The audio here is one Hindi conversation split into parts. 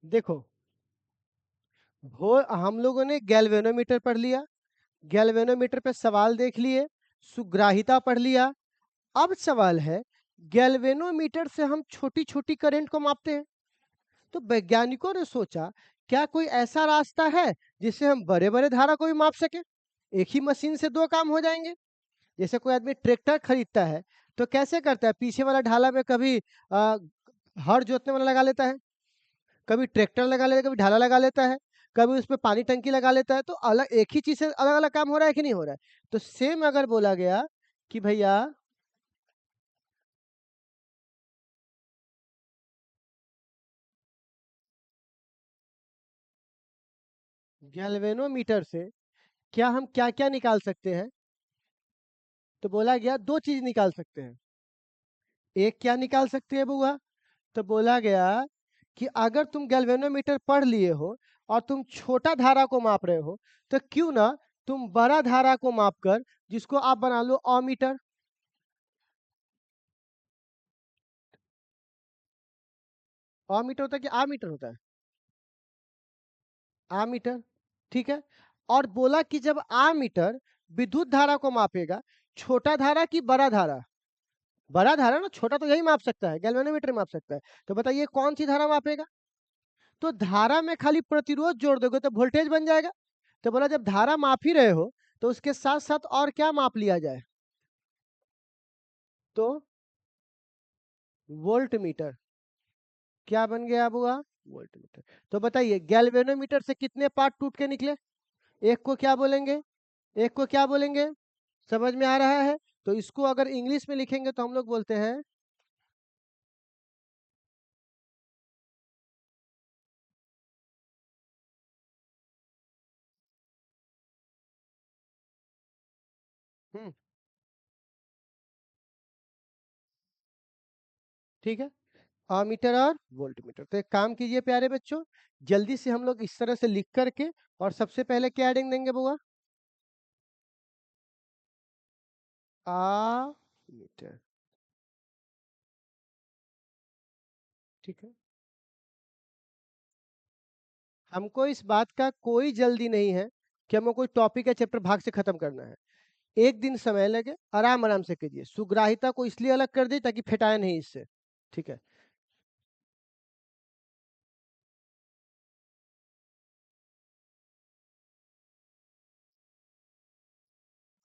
देखो, हम लोगों ने गैल्वेनोमीटर पढ़ लिया, गैल्वेनोमीटर पे सवाल देख लिए, सुग्राहिता पढ़ लिया। अब सवाल है, गैल्वेनोमीटर से हम छोटी छोटी करंट को मापते हैं। तो वैज्ञानिकों ने सोचा, क्या कोई ऐसा रास्ता है जिससे हम बड़े बड़े धारा को भी माप सके। एक ही मशीन से दो काम हो जाएंगे। जैसे कोई आदमी ट्रैक्टर खरीदता है तो कैसे करता है, पीछे वाला ढाला में कभी हर जोतने वाला लगा लेता है, कभी ट्रैक्टर लगा लेता है, कभी ढाला लगा लेता है, कभी उसमें पानी टंकी लगा लेता है। तो अलग एक ही चीज से अलग अलग काम हो रहा है कि नहीं हो रहा है। तो सेम अगर बोला गया कि भैया गैल्वेनोमीटर से क्या हम क्या क्या निकाल सकते हैं, तो बोला गया दो चीज निकाल सकते हैं। एक क्या निकाल सकते हैं बुआ, तो बोला गया कि अगर तुम गैल्वेनोमीटर पढ़ लिए हो और तुम छोटा धारा को माप रहे हो, तो क्यों ना तुम बड़ा धारा को माप कर जिसको आप बना लो अमीटर। अमीटर होता है कि आमीटर होता है, आमीटर, ठीक है। और बोला कि जब आमीटर विद्युत धारा को मापेगा, छोटा धारा की बड़ा धारा, बड़ा धारा ना, छोटा तो यही माप सकता है, गैल्वेनोमीटर माप सकता है। तो बताइए कौन सी धारा मापेगा। तो धारा में खाली प्रतिरोध जोड़ दोगे तो वोल्टेज बन जाएगा। तो बोला जब धारा माप ही रहे हो तो उसके साथ साथ और क्या माप लिया जाए, तो वोल्ट मीटर। क्या बन गया अब हुआ, वोल्ट मीटर। तो बताइए गैल्वेनोमीटर से कितने पार्ट टूट के निकले, एक को क्या बोलेंगे, एक को क्या बोलेंगे। समझ में आ रहा है। तो इसको अगर इंग्लिश में लिखेंगे तो हम लोग बोलते हैं, हम्म, ठीक है, अमीटर और वोल्ट मीटर। तो एक काम कीजिए प्यारे बच्चों, जल्दी से हम लोग इस तरह से लिख करके, और सबसे पहले क्या हेडिंग देंगे बुआ, आ मीटर, ठीक है। हमको इस बात का कोई जल्दी नहीं है कि हमको कोई टॉपिक या चैप्टर भाग से खत्म करना है। एक दिन समय लगे, आराम आराम से कीजिए। सुग्राहिता को इसलिए अलग कर दी ताकि फेटाए नहीं इससे, ठीक है।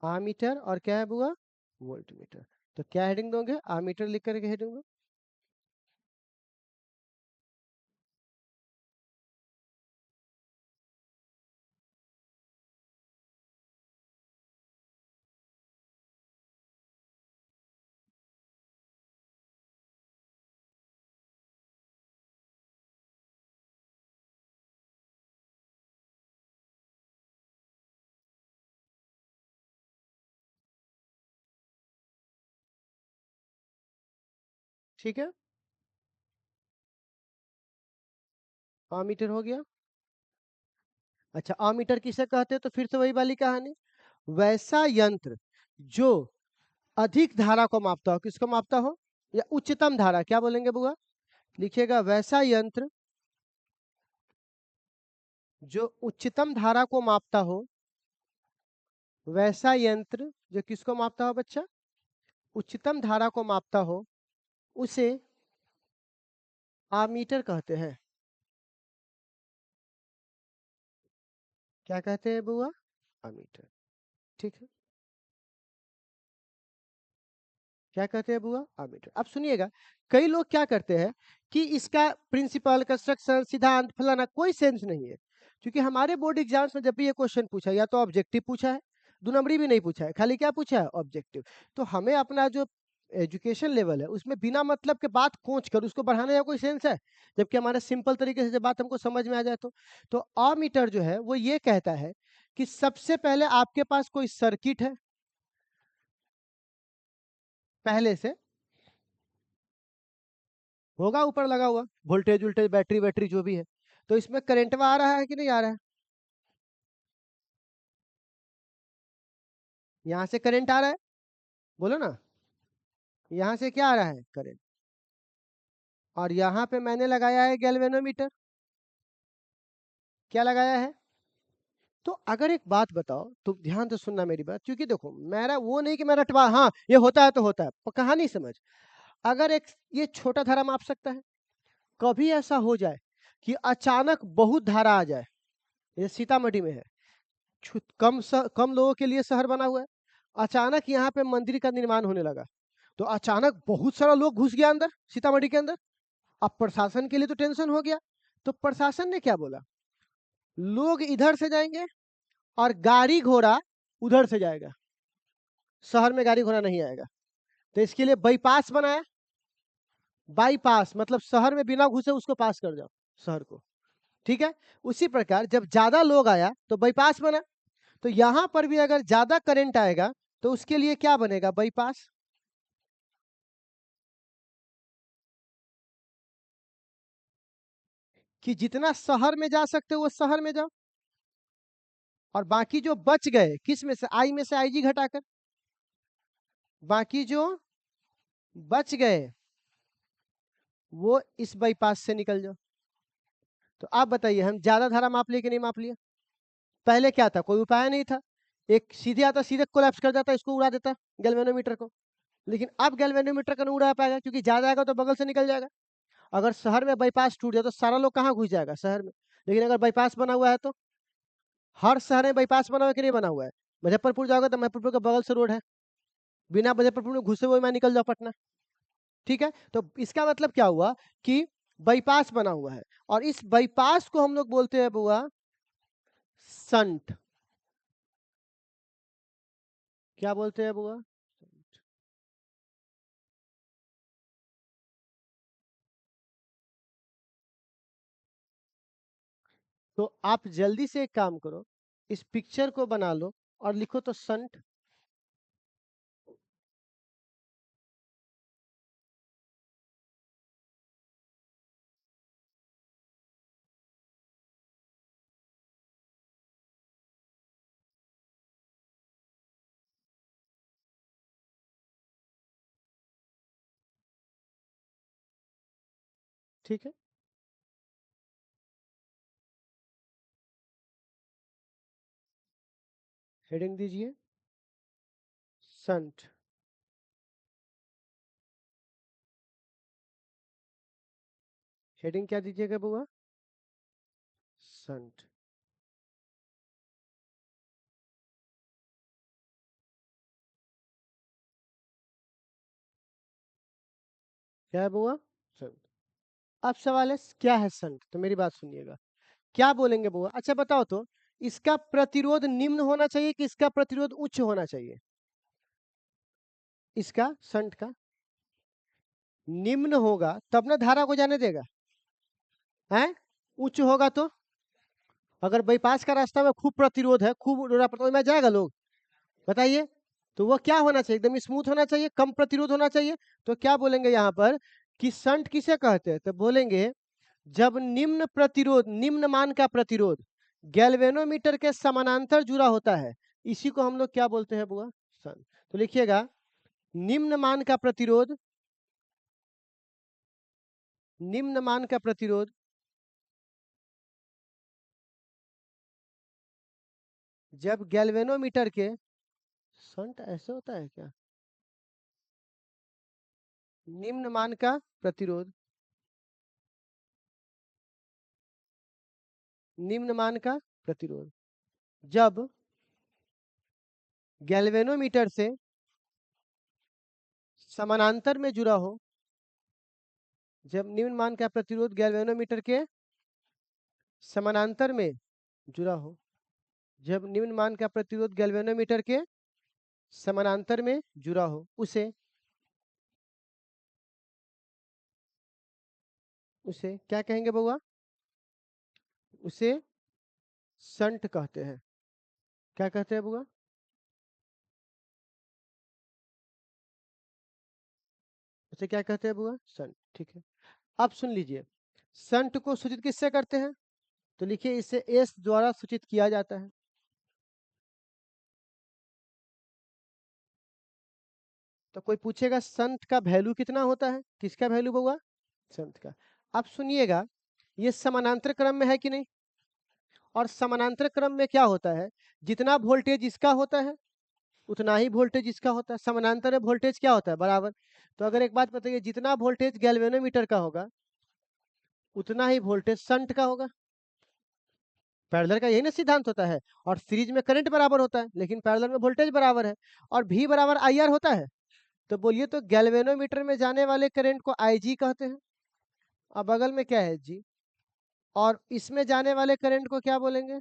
आमीटर और क्या है बुआ, वोल्ट मीटर। तो क्या हेडिंग दोगे, आमीटर लिख करके हेडिंग दो। ठीक है, आमीटर हो गया। अच्छा, अमीटर किसे कहते हैं, तो फिर से वही वाली कहानी, वैसा यंत्र जो अधिक धारा को मापता हो, किसको मापता हो, या उच्चतम धारा, क्या बोलेंगे बुआ, लिखिएगा वैसा यंत्र जो उच्चतम धारा को मापता हो, वैसा यंत्र जो किसको मापता हो बच्चा, उच्चतम धारा को मापता हो, उसे आमीटर कहते हैं। क्या कहते हैं बुआ, आमीटर, ठीक है। क्या कहते हैं बुआ, आमीटर। अब सुनिएगा, कई लोग क्या करते हैं कि इसका प्रिंसिपल, कंस्ट्रक्शन, सिद्धांत, फलाना कोई सेंस नहीं है। क्योंकि हमारे बोर्ड एग्जाम्स में जब भी ये क्वेश्चन पूछा, या तो ऑब्जेक्टिव पूछा है, दो नंबरी भी नहीं पूछा है, खाली क्या पूछा है, ऑब्जेक्टिव। तो हमें अपना जो एजुकेशन लेवल है उसमें बिना मतलब के बात खोज कर उसको बढ़ाने का कोई सेंस है, जबकि हमारे सिंपल तरीके से जब बात हमको समझ में आ जाए तो अमीटर जो है वो ये कहता है कि सबसे पहले आपके पास कोई सर्किट है पहले से, होगा ऊपर लगा हुआ, वोल्टेज वोल्टेज बैटरी बैटरी जो भी है। तो इसमें करंट आ रहा है कि नहीं आ रहा है, यहाँ से करंट आ रहा है, बोलो ना, यहाँ से क्या आ रहा है, करंट। और यहाँ पे मैंने लगाया है गैल्वेनोमीटर, क्या लगाया है? तो अगर एक बात बताओ, तो ध्यान से सुनना मेरी बात, क्योंकि देखो मेरा वो नहीं कि मैं रटवा, हाँ ये होता है तो होता है, कहानी समझ। अगर एक ये छोटा धारा माप सकता है, कभी ऐसा हो जाए कि अचानक बहुत धारा आ जाए, ये सीतामढ़ी में है, कम लोगों के लिए शहर बना हुआ है, अचानक यहाँ पे मंदिर का निर्माण होने लगा, तो अचानक बहुत सारा लोग घुस गया अंदर सीतामढ़ी के अंदर। अब प्रशासन के लिए तो टेंशन हो गया, तो प्रशासन ने क्या बोला, लोग इधर से जाएंगे और गाड़ी घोड़ा उधर से जाएगा, शहर में गाड़ी घोड़ा नहीं आएगा। तो इसके लिए बाईपास बनाया, बाईपास मतलब शहर में बिना घुसे उसको पास कर जाओ शहर को, ठीक है। उसी प्रकार जब ज्यादा लोग आया तो बाईपास बना, तो यहां पर भी अगर ज्यादा करंट आएगा तो उसके लिए क्या बनेगा, बाईपास। कि जितना शहर में जा सकते हो वो शहर में जाओ, और बाकी जो बच गए किस में से, आई में से आईजी घटाकर, बाकी जो बच गए वो इस बाईपास से निकल जाओ। तो आप बताइए, हम ज्यादा धारा माप लिए कि नहीं माप लिया? पहले क्या था, कोई उपाय नहीं था, एक सीधे आता सीधे कोलैप्स कर जाता, इसको उड़ा देता गैल्वेनोमीटर को। लेकिन अब गैल्वेनोमीटर का नहीं उड़ा पाएगा, क्योंकि ज्यादा आएगा तो बगल से निकल जाएगा। अगर शहर में बाईपास टूट जाए तो सारा लोग कहाँ घुस जाएगा, शहर में। लेकिन अगर बाईपास बना हुआ है तो हर शहर में बाईपास बना हुआ है कि नहीं बना हुआ है? मुजफ्फरपुर जाओगे तो मुजफ्फरपुर के बगल से रोड है, बिना मुजफ्फरपुर में घुसे हुए मैं निकल जाऊँ पटना, ठीक है। तो इसका मतलब क्या हुआ कि बाईपास बना हुआ है, और इस बाईपास को हम लोग बोलते हैं बुआ संट। क्या बोलते हैं बुआ? तो आप जल्दी से एक काम करो, इस पिक्चर को बना लो और लिखो तो संट। ठीक है, हेडिंग दीजिए संट। हेडिंग क्या दीजिएगा बुआ? संट। क्या है बुआ? संट। अब सवाल है क्या है संट, तो मेरी बात सुनिएगा, क्या बोलेंगे बुआ? अच्छा बताओ तो, इसका प्रतिरोध निम्न होना चाहिए कि इसका प्रतिरोध उच्च होना चाहिए? इसका संट का निम्न होगा तब ना धारा को जाने देगा, है। उच्च होगा तो, अगर बाईपास का रास्ता में खूब प्रतिरोध है, खूब प्रतिरोध में जाएगा लोग, बताइए। तो वो क्या होना चाहिए, एकदम स्मूथ होना चाहिए, कम प्रतिरोध होना चाहिए। तो क्या बोलेंगे यहाँ पर कि संट किसे कहते हैं, तो बोलेंगे जब निम्न प्रतिरोध, निम्न मान का प्रतिरोध गैल्वेनोमीटर के समानांतर जुड़ा होता है, इसी को हम लोग क्या बोलते हैं बुआ? संट। तो लिखिएगा, निम्न मान का प्रतिरोध, निम्न मान का प्रतिरोध जब गैल्वेनोमीटर के, संट ऐसे होता है क्या, निम्न मान का प्रतिरोध, निम्न मान का प्रतिरोध जब गैल्वेनोमीटर से समानांतर में जुड़ा हो, जब निम्न मान का प्रतिरोध गैल्वेनोमीटर के समानांतर में जुड़ा हो, जब निम्न मान का प्रतिरोध गैल्वेनोमीटर के समानांतर में जुड़ा हो, उसे उसे क्या कहेंगे बउआ? उसे संट कहते हैं। क्या कहते हैं बुआ? उसे क्या कहते हैं बुआ? संट, ठीक है। अब सुन लीजिए, संट को सूचित किससे करते हैं, तो लिखिए इसे एस द्वारा सूचित किया जाता है। तो कोई पूछेगा संट का वैल्यू कितना होता है, किसका वैल्यू बउआ? संत का। अब सुनिएगा, ये समानांतर क्रम में है कि नहीं? और समानांतर क्रम में क्या होता है, जितना वोल्टेज इसका होता है उतना ही वोल्टेज इसका होता है। समानांतर में वोल्टेज क्या होता है, बराबर। तो अगर एक बात बताइए, जितना वोल्टेज गैल्वेनोमीटर का होगा उतना ही वोल्टेज शंट का होगा। पैरेलल का यही ना सिद्धांत होता है। और सीरीज में करंट बराबर होता है, लेकिन पैरेलल में वोल्टेज बराबर है। और V बराबर IR होता है। तो बोलिए, तो गैल्वेनोमीटर में जाने वाले करंट को IG कहते हैं। अब बगल में क्या है, G। और इसमें जाने वाले करंट को क्या बोलेंगे,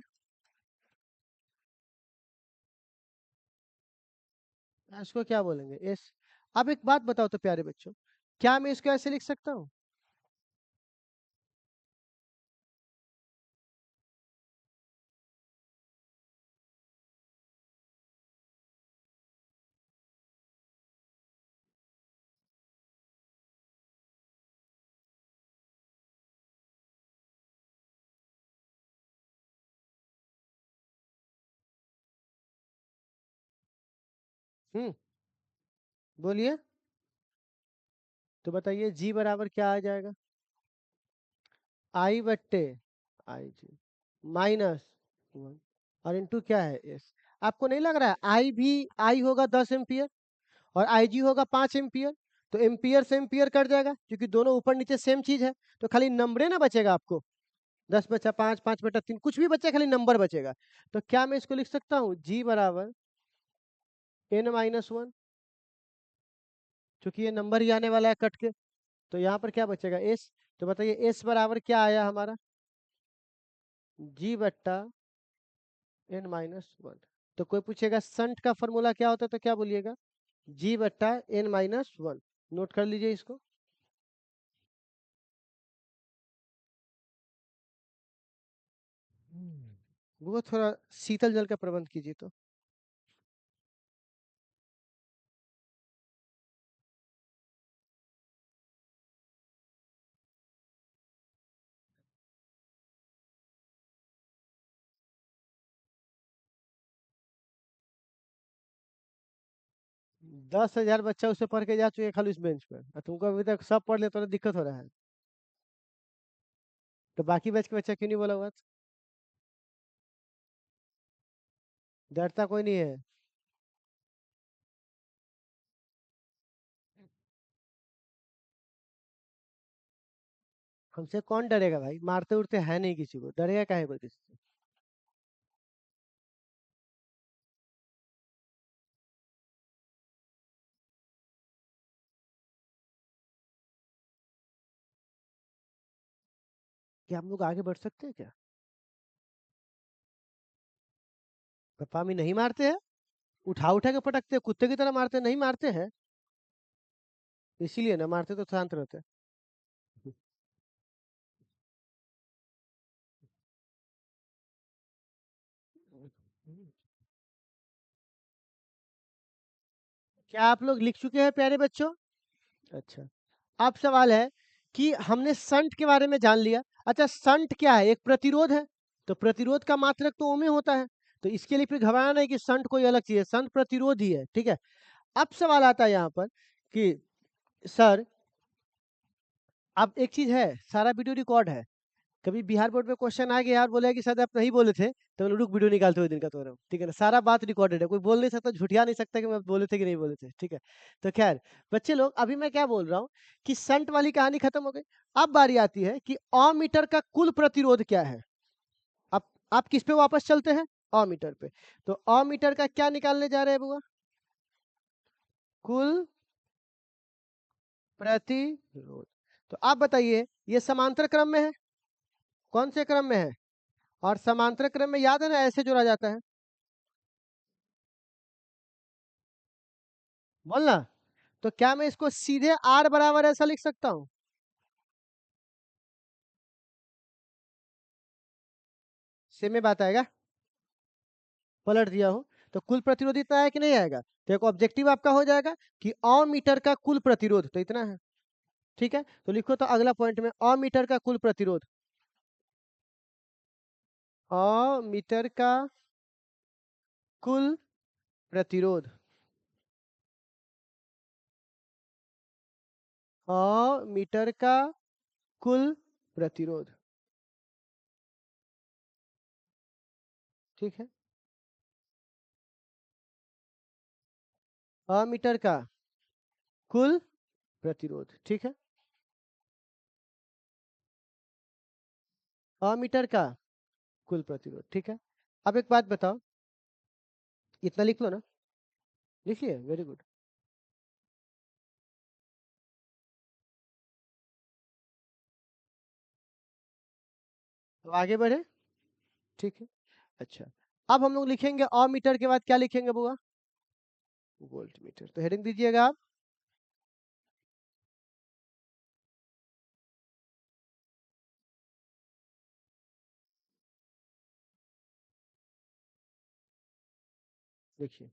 इसको क्या बोलेंगे, S। अब एक बात बताओ तो प्यारे बच्चों, क्या मैं इसको ऐसे लिख सकता हूँ? बोलिए। तो बताइए G बराबर क्या आ जाएगा, I/जी माइनस 1 और इंटू क्या है, S। आपको नहीं लग रहा है I होगा 10 एम्पियर और IG होगा 5 एम्पियर। तो एम्पियर से एम्पियर कट जाएगा, क्योंकि दोनों ऊपर नीचे सेम चीज है। तो खाली नंबरे ना बचेगा आपको, 10 बचा 5, 5/3, कुछ भी बचे, खाली नंबर बचेगा। तो क्या मैं इसको लिख सकता हूँ, G बराबर N-1, क्योंकि ये नंबर ही आने वाला है कट के। तो यहाँ पर क्या बचेगा, S। तो बताइए S बराबर क्या आया हमारा, G/N-1। तो कोई पूछेगा संट का फॉर्मूला क्या होता है, तो क्या बोलिएगा, G/N-1। नोट कर लीजिए इसको। वो थोड़ा शीतल जल का प्रबंध कीजिए तो। 10,000 बच्चा उससे पढ़ के जा चुके हैं खाली उस बेंच पर, और तुमको अभी तक सब पढ़ ले तो दिक्कत हो रहा है। तो बाकी बैच के बच्चा क्यों नहीं बोला हुआ? डरता कोई नहीं है। हमसे कौन डरेगा भाई, मारते उड़ते है नहीं किसी को, डरेगा काहे कोई किसी से। क्या हम लोग आगे बढ़ सकते हैं क्या? पापा में नहीं मारते हैं, उठा उठा के पटकते हैं, कुत्ते की तरह मारते हैं, नहीं मारते हैं। इसीलिए ना मारते तो शांत रहते। क्या आप लोग लिख चुके हैं प्यारे बच्चों? अच्छा। अब सवाल है कि हमने संट के बारे में जान लिया। अच्छा, संट क्या है, एक प्रतिरोध है। तो प्रतिरोध का मात्रक तो ओम में होता है। तो इसके लिए फिर घबराना नहीं कि संट कोई अलग चीज है, संट प्रतिरोध ही है, ठीक है। अब सवाल आता है यहाँ पर कि सर, अब एक चीज है, सारा वीडियो रिकॉर्ड है। कभी बिहार बोर्ड में क्वेश्चन आ गया और बोले कि सर आप नहीं बोले थे, तो मैं रुक वीडियो निकालते हुए दिन का तो रहा हूँ, ठीक है ना। सारा बात रिकॉर्डेड है, कोई बोल नहीं सकता, झुठिया नहीं सकता कि मैं बोले थे कि नहीं बोले थे, ठीक है। तो खैर बच्चे लोग, अभी मैं क्या बोल रहा हूँ कि संट वाली कहानी खत्म हो गई। अब बारी आती है कि अमीटर का कुल प्रतिरोध क्या है। अब आप किस पे वापस चलते हैं, अमीटर पे। तो अमीटर का क्या निकालने जा रहे हैं बुआ, कुल प्रतिरोध। तो आप बताइए, ये समांतर क्रम में है, कौन से क्रम में है? और समांतर क्रम में याद है ना, ऐसे जोड़ा जाता है, बोलना। तो क्या मैं इसको सीधे R बराबर ऐसा लिख सकता हूँ? सेम में बात आएगा, पलट दिया हूँ। तो कुल प्रतिरोध इतना है कि नहीं आएगा? तो एक ऑब्जेक्टिव आपका हो जाएगा कि अमीटर का कुल प्रतिरोध तो इतना है, ठीक है। तो लिखो तो अगला पॉइंट में, अमीटर का कुल प्रतिरोध, अमीटर का कुल प्रतिरोध, अमीटर का कुल प्रतिरोध। ठीक है। अमीटर का कुल प्रतिरोध, ठीक है। अमीटर का कुल प्रतिरोध, ठीक है। अब एक बात बताओ, इतना लिख लो ना, लिखिए, वेरी गुड। तो आगे बढ़े, ठीक है। अच्छा, अब हम लोग लिखेंगे अमीटर के बाद क्या लिखेंगे बुआ? Volt meter. तो हेडिंग दीजिएगा आप। देखिए,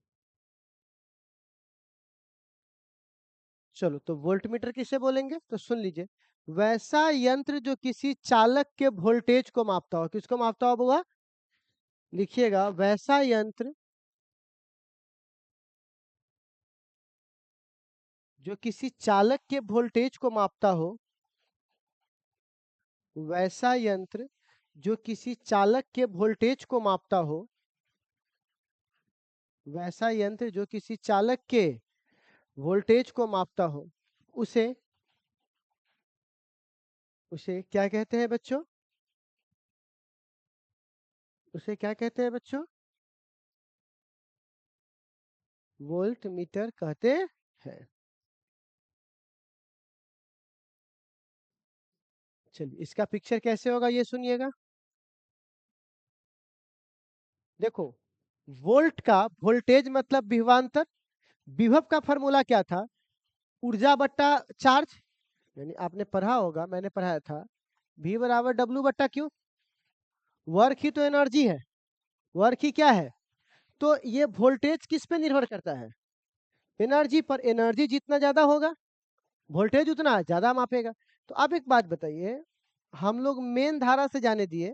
चलो, तो वोल्टमीटर किसे बोलेंगे? तो सुन लीजिए, वैसा यंत्र जो किसी चालक के वोल्टेज को मापता हो। किसको मापता हो बुआ? लिखिएगा, वैसा यंत्र जो किसी चालक के वोल्टेज को मापता हो। वैसा यंत्र जो किसी चालक के वोल्टेज को मापता हो। वैसा यंत्र जो किसी चालक के वोल्टेज को मापता हो, उसे उसे क्या कहते हैं बच्चों? उसे क्या कहते हैं बच्चों? वोल्ट मीटर कहते हैं। चलिए, इसका पिक्चर कैसे होगा ये सुनिएगा। देखो, वोल्ट का वोल्टेज मतलब विभवांतर। विभव का फॉर्मूला क्या था? ऊर्जा बट्टा चार्ज। यानी आपने पढ़ा होगा, मैंने पढ़ाया था, V बराबर W बट्टा Q। वर्क ही तो एनर्जी है। वर्क ही क्या है? तो ये वोल्टेज किस पे निर्भर करता है? एनर्जी पर। एनर्जी जितना ज्यादा होगा, वोल्टेज उतना ज्यादा मापेगा। तो अब एक बात बताइए, हम लोग मेन धारा से जाने दिए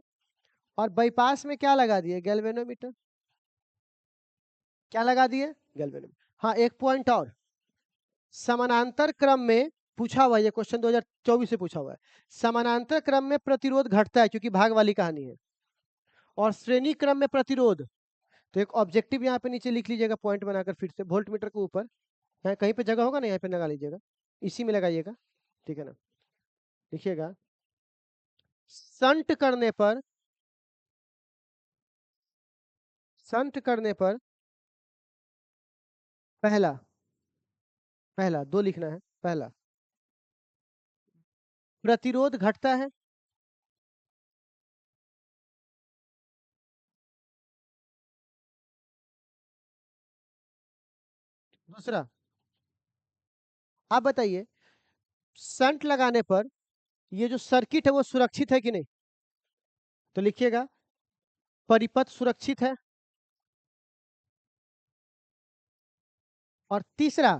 और बाईपास में क्या लगा दिए? गैल्वेनोमीटर। क्या लगा दिए? गैल्वेनोमीटर। हाँ, एक पॉइंट और, समानांतर क्रम में पूछा हुआ, ये क्वेश्चन 2024 से पूछा हुआ है। समानांतर क्रम में प्रतिरोध घटता है, क्योंकि भाग वाली कहानी है। और श्रेणी क्रम में प्रतिरोध। तो एक ऑब्जेक्टिव यहाँ पे नीचे लिख लीजिएगा, पॉइंट बनाकर, फिर से वोल्ट मीटर के ऊपर। यहाँ कहीं पे जगह होगा ना, यहाँ पे लगा लीजिएगा, इसी में लगाइएगा, ठीक है ना। लिखिएगा, संट करने पर, संट करने पर, पहला, पहला दो लिखना है, पहला प्रतिरोध घटता है। दूसरा, आप बताइए, संट लगाने पर ये जो सर्किट है वो सुरक्षित है कि नहीं? तो लिखिएगा, परिपथ सुरक्षित है। और तीसरा,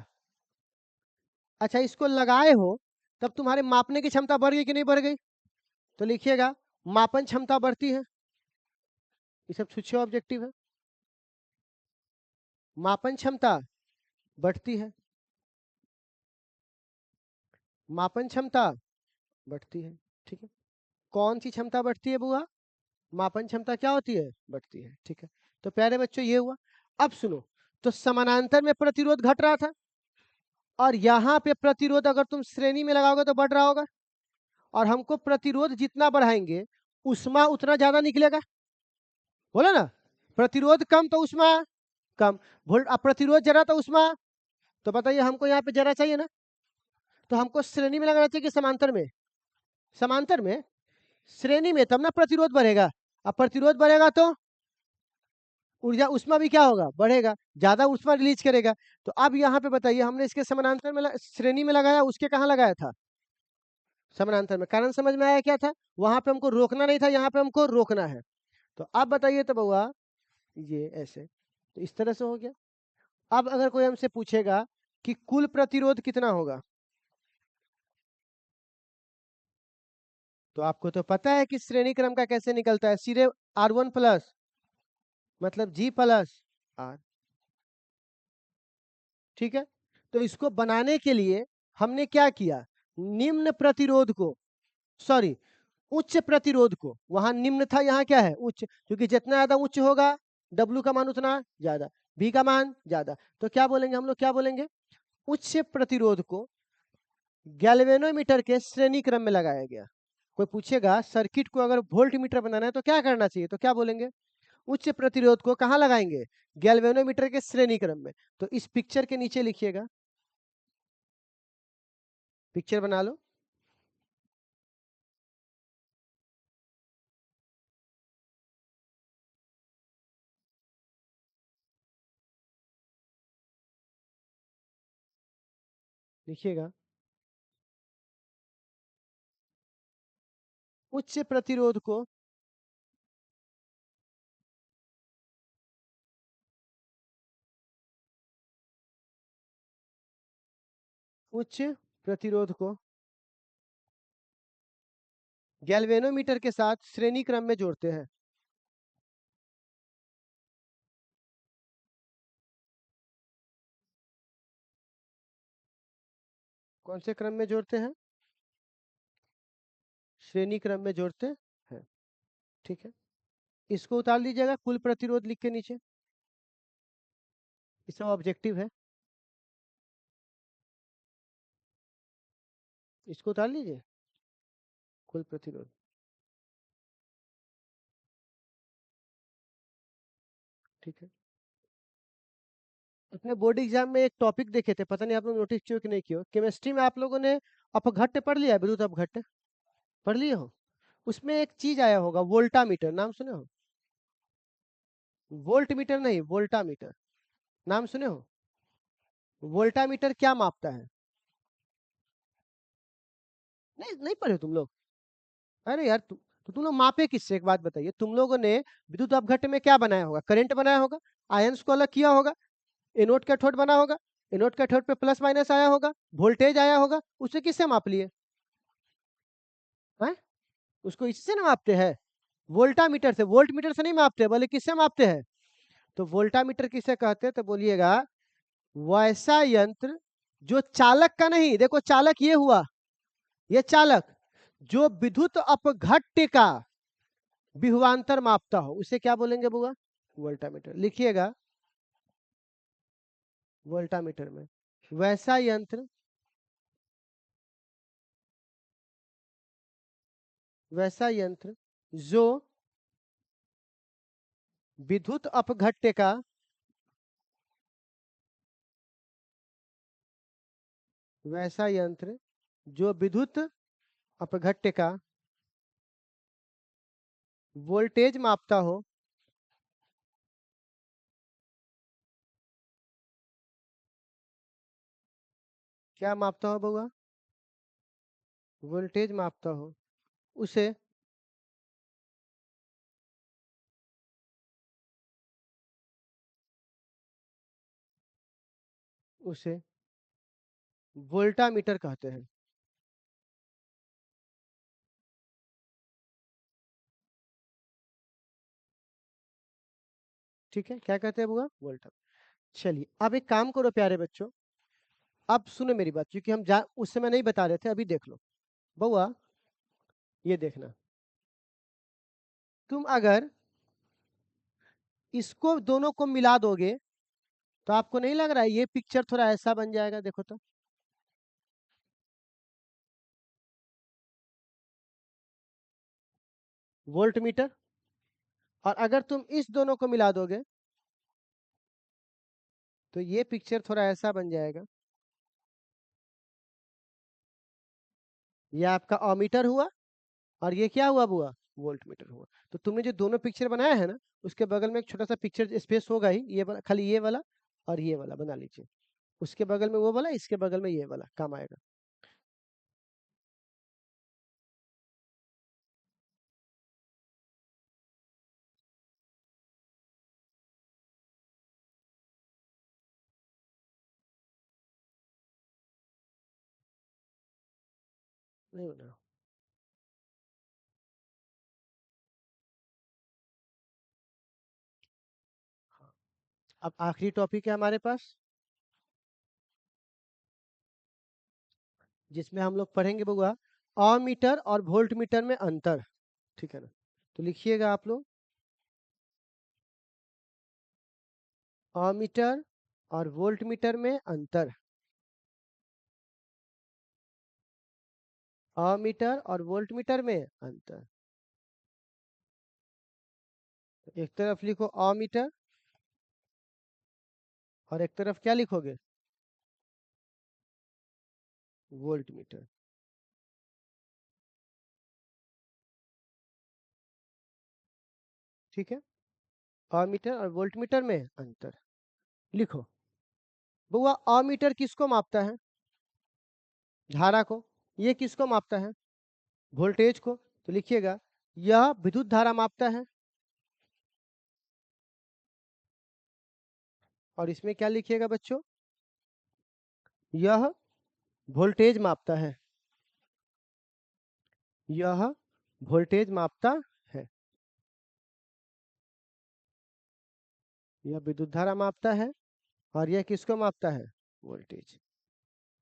अच्छा, इसको लगाए हो तब तुम्हारे मापने की क्षमता बढ़ गई कि नहीं बढ़ गई? तो लिखिएगा, मापन क्षमता बढ़ती है। ये सब छुच्छे ऑब्जेक्टिव है। मापन क्षमता बढ़ती है। मापन क्षमता बढ़ती है, ठीक है। कौन सी क्षमता बढ़ती है बुआ? मापन क्षमता क्या होती है? बढ़ती है, ठीक है। तो प्यारे बच्चों, ये हुआ। अब सुनो, तो समानांतर में प्रतिरोध घट रहा था, और यहाँ पे प्रतिरोध अगर तुम श्रेणी में लगाओगे तो बढ़ रहा होगा। और हमको प्रतिरोध जितना बढ़ाएंगे, उष्मा उतना ज्यादा निकलेगा। बोला ना, प्रतिरोध कम तो उष्मा कम। वोल्ट, अब प्रतिरोध जरा तो उष्मा। तो बताइए, हमको यहाँ पे जरा चाहिए ना, तो हमको श्रेणी में लगाना चाहिए कि समांतर में? समांतर में। श्रेणी में, तब ना प्रतिरोध बढ़ेगा। अब प्रतिरोध बढ़ेगा तो ऊर्जा, उष्मा भी क्या होगा? बढ़ेगा, ज्यादा उष्मा रिलीज करेगा। तो अब यहाँ पे बताइए, हमने इसके समानांतर में श्रेणी में लगाया, उसके कहाँ लगाया था? समानांतर में। कारण समझ में आया क्या था? वहां पे हमको रोकना नहीं था, यहाँ पे हमको रोकना है। तो अब बताइए तो बउआ, ये ऐसे, तो इस तरह से हो गया। अब अगर कोई हमसे पूछेगा कि कुल प्रतिरोध कितना होगा, तो आपको तो पता है कि श्रेणी क्रम का कैसे निकलता है, सीधे R1 प्लस मतलब G प्लस R, ठीक है। तो इसको बनाने के लिए हमने क्या किया? निम्न प्रतिरोध को, सॉरी, उच्च प्रतिरोध को, वहां निम्न था, यहाँ क्या है? उच्च, क्योंकि जितना ज्यादा उच्च होगा W का मान उतना ज्यादा, V का मान ज्यादा। तो क्या बोलेंगे हम लोग, क्या बोलेंगे, उच्च प्रतिरोध को गैल्वेनोमीटर के श्रेणी क्रम में लगाया गया। कोई पूछेगा सर्किट को अगर वोल्ट मीटर बनाना है तो क्या करना चाहिए, तो क्या बोलेंगे, उच्च प्रतिरोध को कहाँ लगाएंगे, गैल्वेनोमीटर के श्रेणी क्रम में। तो इस पिक्चर के नीचे लिखिएगा, पिक्चर बना लो, लिखिएगा, उच्च प्रतिरोध को उच्च प्रतिरोध को गैल्वेनोमीटर के साथ श्रेणी क्रम में जोड़ते हैं। कौन से क्रम में जोड़ते हैं, श्रेणी क्रम में जोड़ते हैं, ठीक है। इसको उतार लीजिएगा, कुल प्रतिरोध लिख के नीचे, इसका ऑब्जेक्टिव है, इसको उतार लीजिए, कुल प्रतिरोध, ठीक है। अपने बोर्ड एग्जाम में एक टॉपिक देखे थे, पता नहीं आप लोग नोटिस किया कि नहीं किया, केमिस्ट्री में आप लोगों ने अपघट्ट पढ़ लिया, विद्युत अपघट्ट पढ़ लिए हो। उसमें एक चीज आया होगा, वोल्टामीटर, नाम सुने हो, वोल्ट मीटर नहीं, वोल्टामीटर, नाम सुने हो। वोल्टामीटर क्या मापता है, नहीं नहीं पढ़े तुम लोग, अरे यार तो तुम लोग मापे किससे, एक बात बताइए, तुम लोगों ने विद्युत अपघट्ट में क्या बनाया होगा, करंट बनाया होगा, आयंस को अलग किया होगा, एनोड कैथोड बना होगा, एनोड कैथोड पे प्लस माइनस आया होगा, वोल्टेज आया होगा, उसे किससे माप लिए हैं? उसको इससे ना मापते हैं, वोल्टामीटर से, वोल्ट मीटर से नहीं मापते, बोले किससे मापते हैं, तो वोल्टामीटर किसे कहते हैं, तो बोलिएगा वैसा यंत्र जो चालक का नहीं, देखो चालक ये हुआ, ये चालक जो विद्युत अपघट्ट का विभवांतर मापता हो, उसे क्या बोलेंगे बुआ, वोल्टामीटर, लिखिएगा, वोल्टामीटर में वैसा यंत्र, वैसा यंत्र जो विद्युत अपघट्ट का वैसा यंत्र जो विद्युत अपघट्ट का वोल्टेज मापता हो, क्या मापता हो बउआ, वोल्टेज मापता हो, उसे उसे वोल्टामीटर कहते हैं। ठीक है, क्या कहते हैं बुआ, वोल्टा। चलिए अब एक काम करो प्यारे बच्चों, अब सुनो मेरी बात, क्योंकि हम उस समय नहीं बता रहे थे, अभी देख लो बउआ, ये देखना, तुम अगर इसको दोनों को मिला दोगे तो आपको नहीं लग रहा है ये पिक्चर थोड़ा ऐसा बन जाएगा, देखो तो, वोल्ट मीटर, और अगर तुम इस दोनों को मिला दोगे तो ये पिक्चर थोड़ा ऐसा बन जाएगा, ये आपका अमीटर हुआ, और ये क्या हुआ बुआ, वोल्ट मीटर हुआ। तो तुमने जो दोनों पिक्चर बनाया है ना, उसके बगल में एक छोटा सा पिक्चर स्पेस होगा ही, ये वाला, खाली ये वाला और ये वाला बना लीजिए, उसके बगल में वो वाला, इसके बगल में ये वाला, काम आएगा। नहीं बना, अब आखिरी टॉपिक है हमारे पास, जिसमें हम लोग पढ़ेंगे बउआ अमीटर और वोल्ट मीटर में अंतर, ठीक है ना। तो लिखिएगा आप लोग, अमीटर और वोल्टमीटर में अंतर, अमीटर और वोल्टमीटर में अंतर। एक तरफ लिखो अमीटर और एक तरफ क्या लिखोगे, वोल्टमीटर। ठीक है, अमीटर और वोल्टमीटर में अंतर लिखो। बुआ अमीटर किसको मापता है, धारा को। ये किसको मापता है, वोल्टेज को। तो लिखिएगा यह विद्युत धारा मापता है। और इसमें क्या लिखिएगा बच्चों, यह वोल्टेज मापता है, यह वोल्टेज मापता है। यह विद्युत धारा मापता है और यह किसको मापता है, वोल्टेज।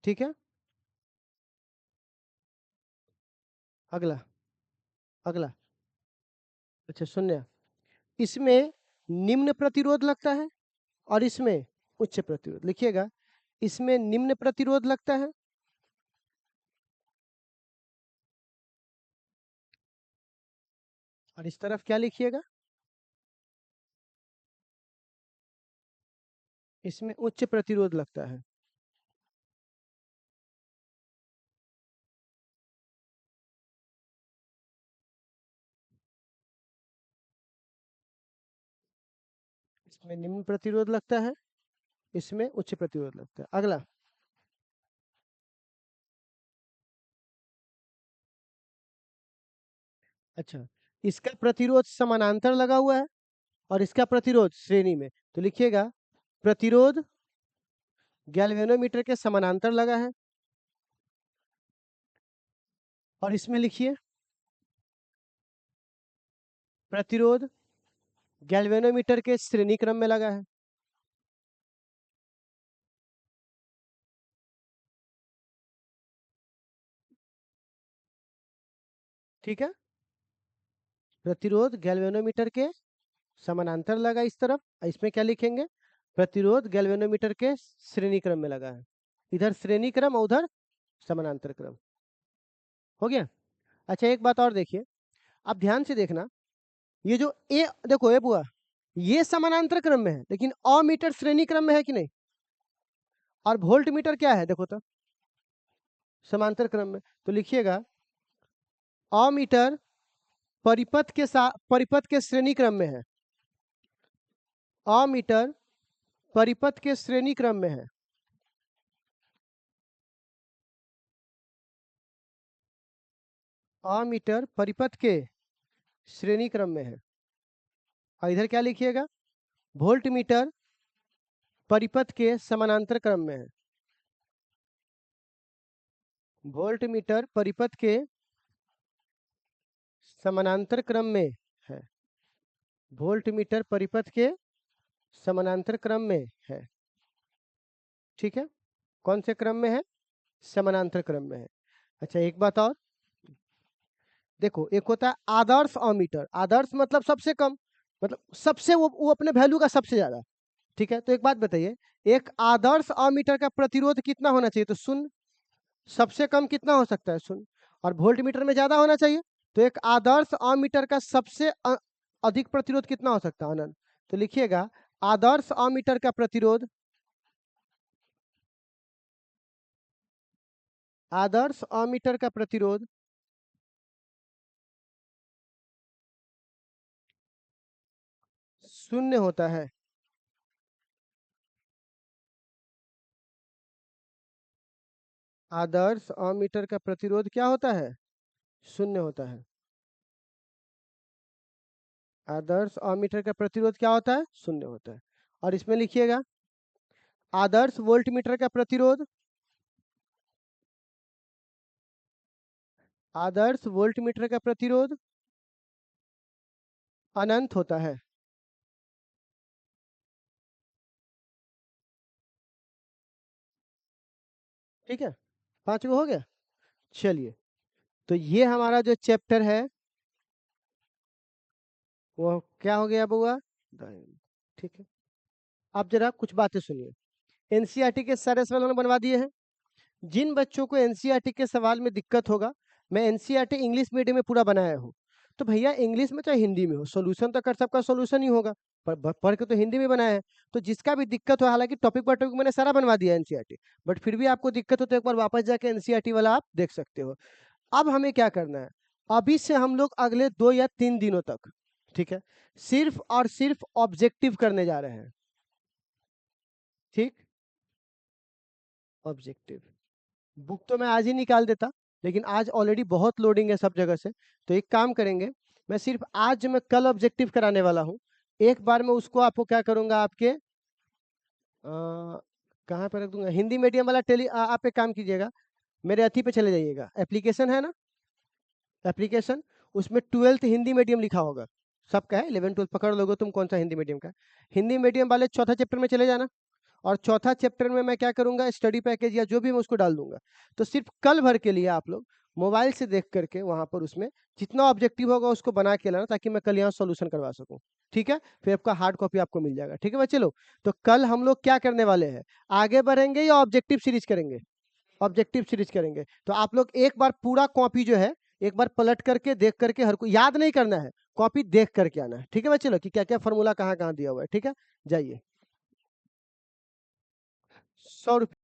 ठीक है, अगला अगला। अच्छा शून्य, इसमें निम्न प्रतिरोध लगता है और इसमें उच्च प्रतिरोध। लिखिएगा इसमें निम्न प्रतिरोध लगता है और इस तरफ क्या लिखिएगा, इसमें उच्च प्रतिरोध लगता है। इसमें निम्न प्रतिरोध लगता है, इसमें उच्च प्रतिरोध लगता है। अगला, अच्छा इसका प्रतिरोध समानांतर लगा हुआ है और इसका प्रतिरोध श्रेणी में। तो लिखिएगा प्रतिरोध गैल्वेनोमीटर के समानांतर लगा है और इसमें लिखिए प्रतिरोध गैल्वेनोमीटर के श्रेणी क्रम में लगा है। ठीक है, प्रतिरोध गैल्वेनोमीटर के समानांतर लगा इस तरफ, इसमें क्या लिखेंगे, प्रतिरोध गैल्वेनोमीटर के श्रेणी क्रम में लगा है। इधर श्रेणी क्रम और उधर समानांतर क्रम। हो गया। अच्छा एक बात और देखिए, आप ध्यान से देखना, ये जो ए देखो ए बुआ, ये समानांतर क्रम में है लेकिन अमीटर श्रेणी क्रम में है कि नहीं। और वोल्ट मीटर क्या है देखो तो, समांतर क्रम में। तो लिखिएगा अमीटर परिपथ के साथ परिपथ के श्रेणी क्रम में है, अमीटर परिपथ के श्रेणी क्रम में है। अमीटर परिपथ के श्रेणी क्रम में है। और इधर क्या लिखिएगा, वोल्ट मीटर परिपथ के समानांतर क्रम में है। वोल्ट मीटर परिपथ के समानांतर क्रम में है, वोल्ट मीटर परिपथ के समानांतर क्रम में है। ठीक है, कौन से क्रम में है, समानांतर क्रम में है। अच्छा एक बात और देखो, एक होता है आदर्श अमीटर, आदर्श मतलब सबसे कम, मतलब सबसे वो अपने वैल्यू का सबसे ज्यादा। ठीक है, तो एक बात बताइए, एक आदर्श अमीटर का प्रतिरोध कितना होना चाहिए, तो शून्य। सबसे कम कितना हो सकता है, शून्य। और वोल्ट मीटर में ज्यादा होना चाहिए, तो एक आदर्श अमीटर का सबसे अधिक प्रतिरोध कितना हो सकता है, अनंत। तो लिखिएगा आदर्श अमीटर का प्रतिरोध, आदर्श अमीटर का प्रतिरोध शून्य होता है। आदर्श अमीटर का प्रतिरोध क्या होता है, शून्य होता है। आदर्श अमीटर का प्रतिरोध क्या होता है, शून्य होता है। और इसमें लिखिएगा आदर्श वोल्टमीटर का प्रतिरोध, आदर्श वोल्टमीटर का प्रतिरोध अनंत होता है। ठीक है, 5 गो हो गया। चलिए, तो ये हमारा जो चैप्टर है वो क्या हो गया बुआ, ठीक है। आप जरा कुछ बातें सुनिए। एनसीईआरटी के सारे सवाल हमने बनवा दिए हैं। जिन बच्चों को एनसीईआरटी के सवाल में दिक्कत होगा, मैं एनसीईआरटी इंग्लिश मीडियम में पूरा बनाया हूँ। तो भैया इंग्लिश में चाहे हिंदी में हो, सॉल्यूशन तो कर सबका सॉल्यूशन ही होगा। पढ़ के तो हिंदी में बनाया है। तो जिसका भी दिक्कत हो, हालांकि टॉपिक बाय टॉपिक मैंने सारा बनवा दिया एनसीईआरटी, बट फिर भी आपको दिक्कत हो तो एक बार वापस जाके एनसीईआरटी वाला आप देख सकते हो। अब हमें क्या करना है, अभी से हम लोग अगले 2 या 3 दिनों तक, ठीक है, सिर्फ और सिर्फ ऑब्जेक्टिव करने जा रहे हैं। ठीक, ऑब्जेक्टिव बुक तो मैं आज ही निकाल देता, लेकिन आज ऑलरेडी बहुत लोडिंग है सब जगह से। तो एक काम करेंगे, मैं सिर्फ आज जो मैं कल ऑब्जेक्टिव कराने वाला हूँ, एक बार मैं उसको आपको क्या करूंगा, आपके कहाँ पे रख दूंगा, हिंदी मीडियम वाला आप एक काम कीजिएगा, मेरे अथी पे चले जाइएगा, एप्लीकेशन है ना, एप्लीकेशन, उसमें 12th हिंदी मीडियम लिखा होगा, सबका है, 11 12 पकड़ लोगे तुम कौन सा हिंदी मीडियम का। हिंदी मीडियम वाले चौथा चैप्टर में चले जाना, और चौथा चैप्टर में मैं क्या करूंगा, स्टडी पैकेज या जो भी मैं उसको डाल दूंगा। तो सिर्फ कल भर के लिए आप लोग मोबाइल से देख करके वहां पर उसमें जितना ऑब्जेक्टिव होगा उसको बना के लाना, ताकि मैं कल यहाँ सॉल्यूशन करवा सकूं। ठीक है, फिर आपका हार्ड कॉपी आपको मिल जाएगा। ठीक है बच्चे लोग, तो कल हम लोग क्या करने वाले हैं, आगे बढ़ेंगे या ऑब्जेक्टिव सीरीज करेंगे, ऑब्जेक्टिव सीरीज करेंगे। तो आप लोग एक बार पूरा कॉपी जो है एक बार पलट करके देख करके, हर को याद नहीं करना है, कॉपी देख करके आना है। ठीक है बच्चे लोग, कि क्या क्या फॉर्मूला कहाँ कहाँ दिया हुआ है। ठीक है, जाइए। 100 रुपये